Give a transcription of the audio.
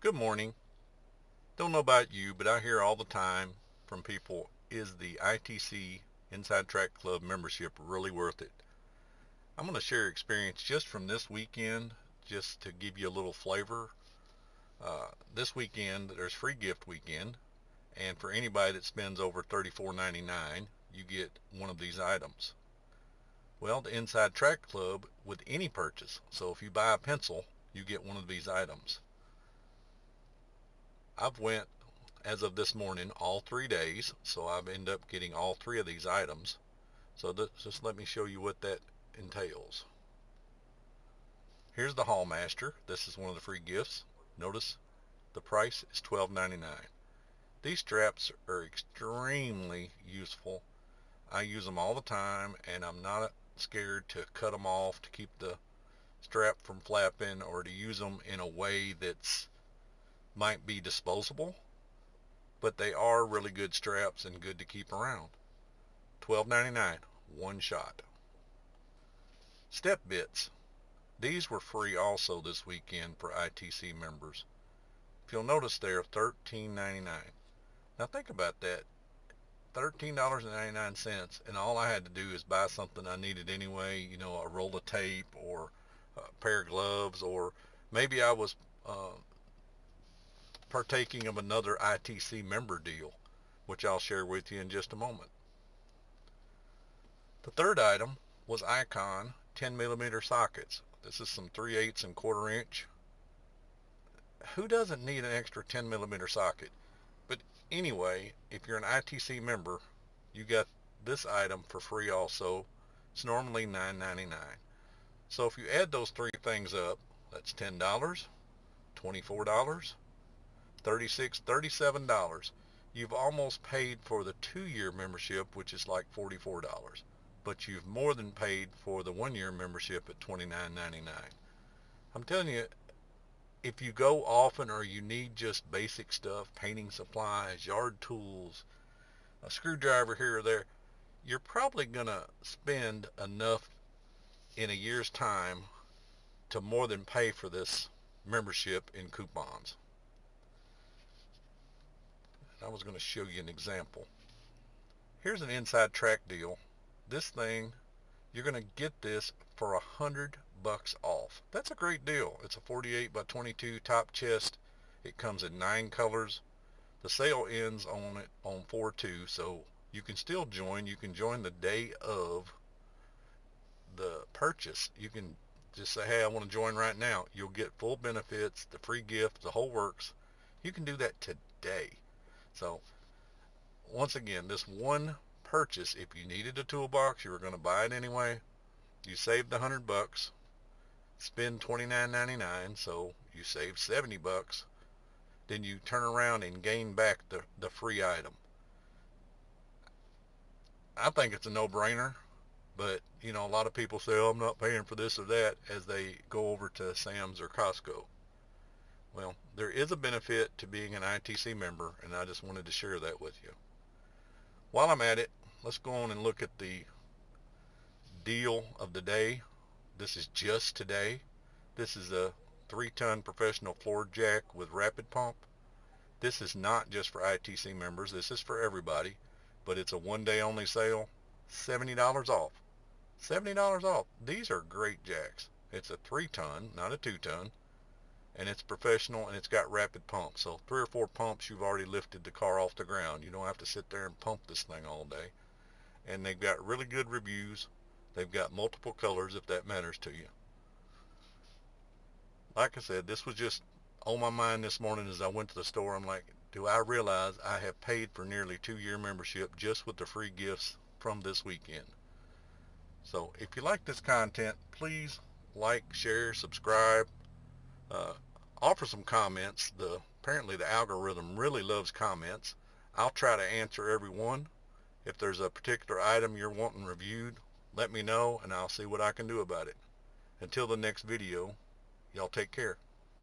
Good morning. Don't know about you, but I hear all the time from people, is the ITC Inside Track Club membership really worth it? I'm going to share experience just from this weekend, just to give you a little flavor. This weekend, there's free gift weekend, and for anybody that spends over $34.99, you get one of these items. Well, the Inside Track Club with any purchase. So if you buy a pencil, you get one of these items. I've went as of this morning all 3 days, so I've ended up getting all three of these items. So just let me show you what that entails. Here's the Hallmaster. This is one of the free gifts. Notice the price is $12.99. These straps are extremely useful. I use them all the time, and I'm not scared to cut them off to keep the strap from flapping, or to use them in a way that's might be disposable, but they are really good straps and good to keep around. $12.99, one shot. Step bits. These were free also this weekend for ITC members. If you'll notice, they're $13.99. Now think about that. $13.99, and all I had to do is buy something I needed anyway, a roll of tape or a pair of gloves, or maybe I was partaking of another ITC member deal, which I'll share with you in just a moment. The third item was Icon 10mm sockets. This is some 3/8 and 1/4 inch. Who doesn't need an extra 10mm socket? But anyway, if you're an ITC member, you got this item for free also. It's normally $9.99. So if you add those three things up, that's $10, $24, $36, $37. You've almost paid for the 2-year membership, which is like $44. But you've more than paid for the 1-year membership at $29.99. I'm telling you, if you go often or you need just basic stuff, painting supplies, yard tools, a screwdriver here or there, you're probably going to spend enough in a year's time to more than pay for this membership in coupons. I was going to show you an example. Here's an inside track deal. This thing, you're going to get this for $100 off. That's a great deal. It's a 48 by 22 top chest. It comes in 9 colors. The sale ends on it on 4/2, so you can still join. You can join the day of the purchase. You can just say, hey, I want to join right now. You'll get full benefits, the free gift, the whole works. You can do that today. So once again, this one purchase, if you needed a toolbox, you were going to buy it anyway, you saved $100, spend $29.99, so you saved $70. Then you turn around and gain back the free item. I think it's a no-brainer, but a lot of people say, oh, I'm not paying for this or that, as they go over to Sam's or Costco. Well, there is a benefit to being an ITC member, and I just wanted to share that with you. While I'm at it, let's go on and look at the deal of the day. This is just today. This is a 3-ton professional floor jack with rapid pump. This is not just for ITC members. This is for everybody, but it's a one-day only sale. $70 off. $70 off. These are great jacks. It's a 3-ton, not a 2-ton, and it's professional, and it's got rapid pump. So 3 or 4 pumps, you've already lifted the car off the ground. You don't have to sit there and pump this thing all day. And they've got really good reviews. They've got multiple colors, if that matters to you. Like I said, this was just on my mind this morning as I went to the store. I'm like, do I realize I have paid for nearly 2-year membership just with the free gifts from this weekend? So if you like this content, please like, share, subscribe, offer some comments. Apparently the algorithm really loves comments. I'll try to answer every one. If there's a particular item you're wanting reviewed, let me know, and I'll see what I can do about it. Until the next video, y'all take care.